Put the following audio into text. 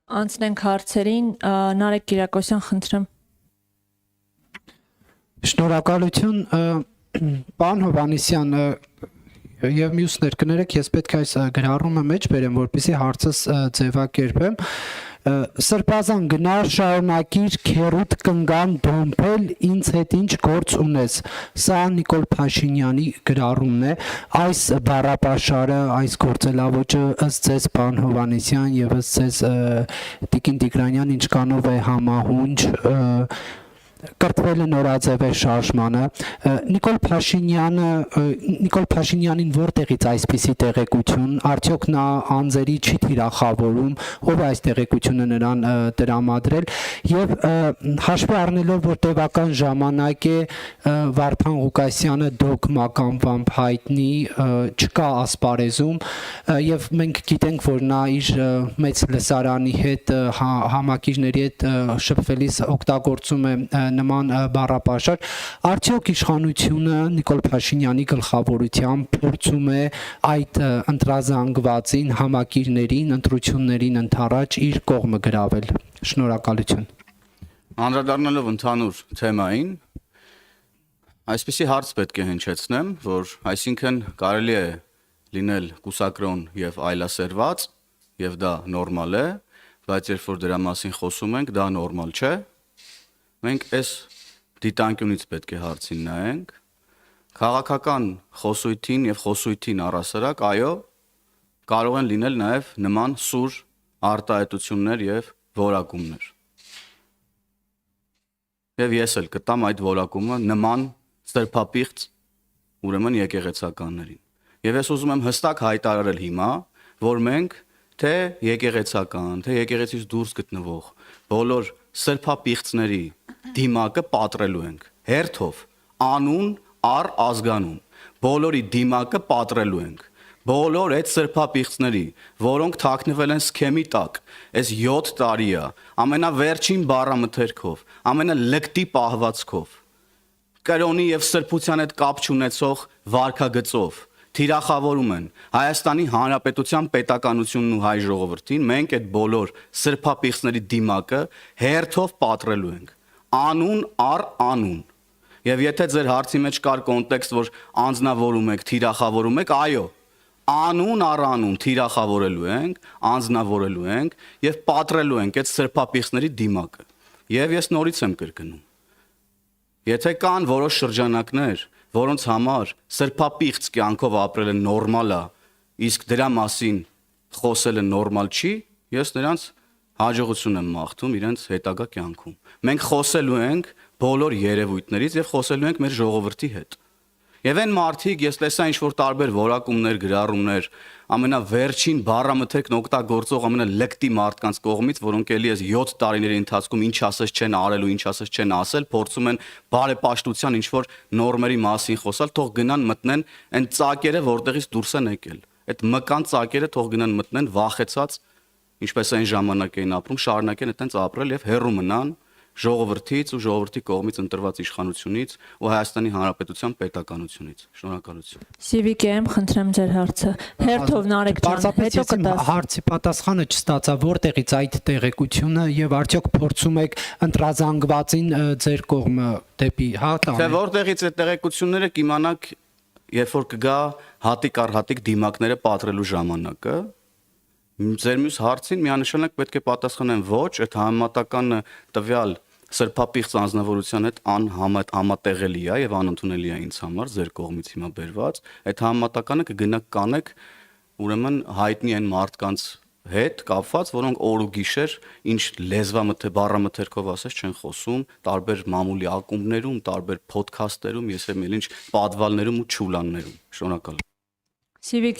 Անցնենք հարցերին, Նարեկ Կիրակոսյան, խնդրեմ։ Շնորհակալություն, պարոն Հովհաննիսյան, եւ մյուսներ կներեք, ես պետք է այս գրառումը մեջ բերեմ, որպեսզի հարցս ձևակերպեմ։ Սրբազան գնար շարունակիր քերուտ կնգան դոմփել ինձ հետ ինչ գործ ունես։ Սա Նիկոլ Փաշինյանի գրառումն է։ Այս բառապաշարը, այս գործելավոճը ըստ ձեզ պարոն Հովհաննիսյան եւ ըստ ձեզ Տիկին Տիգրանյան ինչքանով է համահունչ կրթվել է նորաձև է շարժմանը։ Նիկոլ Փաշինյանին որտեղից այսպիսի տեղեկություն, արդյոք նա անձերի չի թիրախավորում, ով է այս տեղեկությունը նրան տրամադրել եւ հաշվի առնելով, որ տևական ժամանակ է Վարդան Ղուկասյանը դոգմակ անվամբ հայտնի չկա ասպարեզում եւ մենք գիտենք, որ նա իր մեծ լսարանի հետ համակիրների հետ շփվելիս օգտագործում է նման բառապաշար, արդյոք իշխանությունը Նիկոլ Փաշինյանի գլխավորությամբ փորձում է այդ ընտրազանգվածին, համակիրներին, ընտրություններին ընդառաջ իր կողմը գրավել։ Շնորհակալություն։ Անդրադառնալով ընդհանուր թեմային, այսպիսի հարց պետք է հնչեցնեմ, որ այսինքն կարելի է լինել կուսակրոն եւ այլասերված, եւ դա նորմալ է, բայց երբ որ դրա մասին խոսում ենք, դա նորմալ չէ։ Մենք այս դիտանկյունից պետք է հարցին նայենք, քաղաքական խոսույթին եւ խոսույթին առասարակ, այո, կարող են լինել նաեւ նման սուր արտահայտություններ եւ որակումներ։ Եվ ես էլ կտամ այդ որակումը նման սրբապիղծ ուրեմն եկեղեցականներին։ Եվ ես ուզում եմ հստակ հայտարարել հիմա, որ մենք թե եկեղեցական, թե եկեղեցից դուրս գտնվող բոլոր սրբապիղծների դիմակը պատրելու ենք, հերթով, անուն առ ազգանուն, բոլորի դիմակը պատրելու ենք, բոլոր այդ սրբապիղծների, որոնք թաքնվել են սքեմի տակ, այս 7 տարի է, ամենավերջին բառամթերքով, ամենալկտի պահվածքով, կրոնի եւ սրբության հետ կապ չունեցող վարքագծով, թիրախավորում են Հայաստանի Հանրապետության պետականությունն ու հայ ժողովրդին, մենք այդ բոլոր սրբապիղծների դիմակը հերթով պատրելու ենք, անուն առ անուն։ Եվ եթե ձեր հարցի մեջ կար կոնտեքստ, որ անձնավորում եք, թիրախավորում եք, այո, անուն առ անուն թիրախավորելու ենք, անձնավորելու ենք եւ պատրելու ենք այդ սրբապիղծների դիմակը։ Եվ ես նորից եմ կրկնում։ Եթե կան որոշ շրջանակներ, որոնց համար սրբապիղծ կյանքով ապրելը նորմալ է, իսկ դրա մասին խոսելը նորմալ չի, ես նրանց հաջողություն եմ մաղթում իրենց հետագա կյանքում։ Մենք խոսելու ենք բոլոր երևույթներից եւ խոսելու ենք մեր ժողովրդի հետ։ Եվ այն մարդիկ, ես տեսա ինչ-որ տարբեր որակումներ, գրառումներ, ամենավերջին բառամթերքն օգտագործող ամենալկտի մարդկանց կողմից, որոնք էլի այս 7 տարիների ընթացքում ինչ ասես չեն արել ու ինչ ասես չեն ասել, փորձում են բարեպաշտության ինչ-որ նորմերի մասին խոսալ, թող գնան մտնեն այն ծակերը, որտեղից դուրս են եկել։ Այդ մկան ծակերը թող գնան մտնեն վախեցած, ինչպես այն ժամանակ էին ապրում, շարունակեն այդտենց ապրել եւ հեռու մնան ժողովրդից ու ժողովրդի կողմից ընտրված իշխանությունից ու Հայաստանի Հանրապետության պետականությունից։ Շնորհակալություն։ Civic-եմ, խնդրեմ ձեր հարցը։ Հերթով Նարեկ ջան, հետո կտաս։ Հարցի պատասխանը չստացա, որտեղից այդ տեղեկությունը եւ արդյոք փորձում եք ընտրազանգվածին ձեր կողմը դեպի տանել։ Թե որտեղից այդ տեղեկությունները կիմանաք, երբ որ կգա հատիկ առ հատիկ դիմակները պատրելու ժամանակը։ Ձեր մյուս հարցին միանշանակ պետք է պատասխանեմ ոչ, այդ համեմատական տվյալ սրբապիղծ անձնավորության հետ համատեղելի է եւ անընդունելի է ինձ համար ձեր կողմից հիմա բերված, այդ համեմատականը կգնաք կանեք ուրեմն հայտնի այն մարդկանց հետ կապված, որոնք օր ու գիշեր ինչ բառամթերքով ասես չեն խոսում, տարբեր մամուլի ակումբներում, տարբեր ոդքասթերում, ես եմ ինչ պատվալներում ու չուլաններում։ Շնորհակալ։ Civic